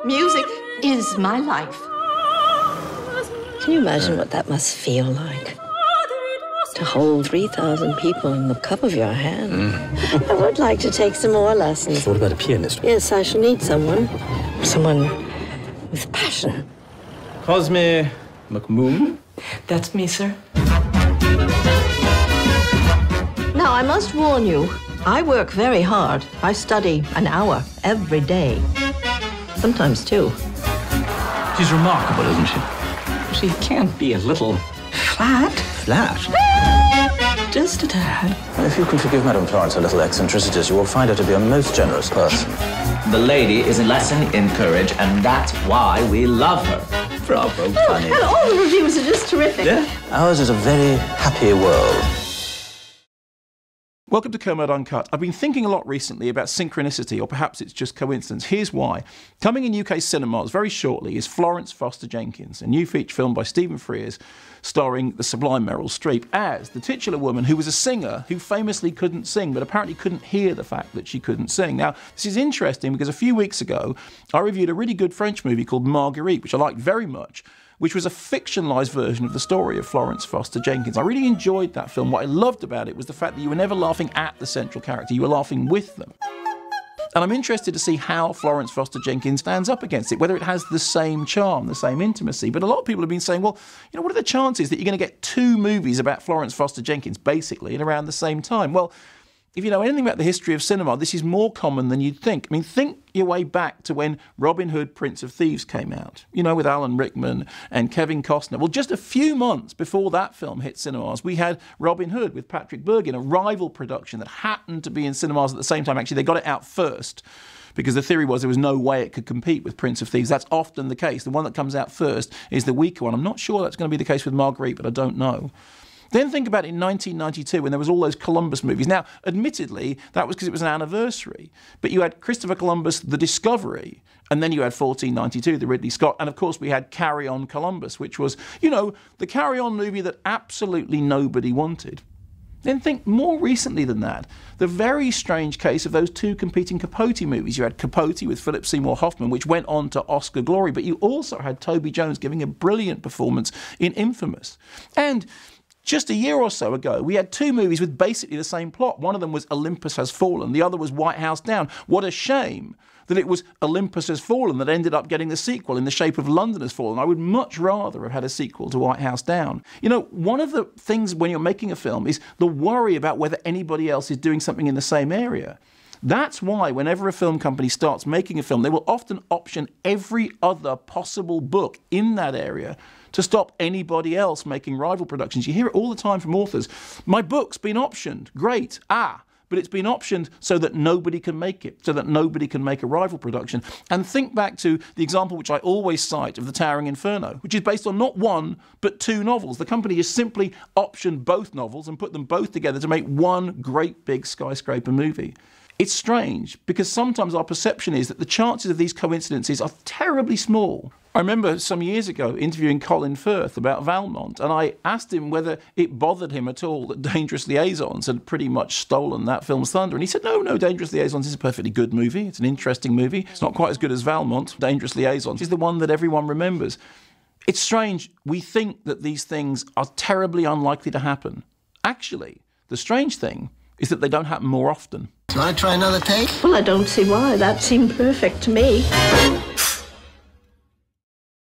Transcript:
Music is my life. Can you imagine what that must feel like? To hold 3,000 people in the cup of your hand. I would like to take some more lessons. What about a pianist? Yes, I shall need someone. Someone with passion. Cosme McMoon? That's me, sir. Now, I must warn you, I work very hard. I study an hour every day. Sometimes two. She's remarkable, isn't she? She can't be a little Flat? flat. Just a tad. If you can forgive Madame Florence her little eccentricities, you will find her to be a most generous person. The lady is a lesson in courage, and that's why we love her. Bravo, funny. And all the reviews are just terrific. Yeah? Ours is a very happy world. Welcome to Kermode Uncut. I've been thinking a lot recently about synchronicity, or perhaps it's just coincidence. Here's why. Coming in UK cinemas very shortly is Florence Foster Jenkins, a new feature film by Stephen Frears, starring the sublime Meryl Streep as the titular woman who was a singer who famously couldn't sing, but apparently couldn't hear the fact that she couldn't sing. Now, this is interesting because a few weeks ago, I reviewed a really good French movie called Marguerite, which I liked very much, which was a fictionalised version of the story of Florence Foster Jenkins. I really enjoyed that film. What I loved about it was the fact that you were never laughing at the central character, you were laughing with them. And I'm interested to see how Florence Foster Jenkins stands up against it, whether it has the same charm, the same intimacy. But a lot of people have been saying, well, you know, what are the chances that you're going to get two movies about Florence Foster Jenkins, basically, in around the same time? Well, if you know anything about the history of cinema, this is more common than you'd think. I mean, think your way back to when Robin Hood, Prince of Thieves came out, you know, with Alan Rickman and Kevin Costner. Well, just a few months before that film hit cinemas, we had Robin Hood with Patrick Bergin, a rival production that happened to be in cinemas at the same time. Actually, they got it out first because the theory was there was no way it could compete with Prince of Thieves. That's often the case. The one that comes out first is the weaker one. I'm not sure that's going to be the case with Marguerite, but I don't know. Then think about in 1992 when there was all those Columbus movies. Now, admittedly, that was because it was an anniversary. But you had Christopher Columbus, The Discovery, and then you had 1492, the Ridley Scott, and of course we had Carry On Columbus, which was, you know, the Carry On movie that absolutely nobody wanted. Then think more recently than that, the very strange case of those two competing Capote movies. You had Capote with Philip Seymour Hoffman, which went on to Oscar glory, but you also had Toby Jones giving a brilliant performance in Infamous. And just a year or so ago, we had two movies with basically the same plot. One of them was Olympus Has Fallen. The other was White House Down. What a shame that it was Olympus Has Fallen that ended up getting the sequel in the shape of London Has Fallen. I would much rather have had a sequel to White House Down. You know, one of the things when you're making a film is the worry about whether anybody else is doing something in the same area. That's why whenever a film company starts making a film, they will often option every other possible book in that area to stop anybody else making rival productions. You hear it all the time from authors. My book's been optioned. Great. But it's been optioned so that nobody can make it, so that nobody can make a rival production. And think back to the example which I always cite of The Towering Inferno, which is based on not one, but two novels. The company has simply optioned both novels and put them both together to make one great big skyscraper movie. It's strange, because sometimes our perception is that the chances of these coincidences are terribly small. I remember some years ago interviewing Colin Firth about Valmont, and I asked him whether it bothered him at all that Dangerous Liaisons had pretty much stolen that film's thunder. And he said, no, Dangerous Liaisons is a perfectly good movie. It's an interesting movie. It's not quite as good as Valmont. Dangerous Liaisons is the one that everyone remembers. It's strange. We think that these things are terribly unlikely to happen. Actually, the strange thing is that they don't happen more often. Do you want to try another take? Well, I don't see why. That seemed perfect to me.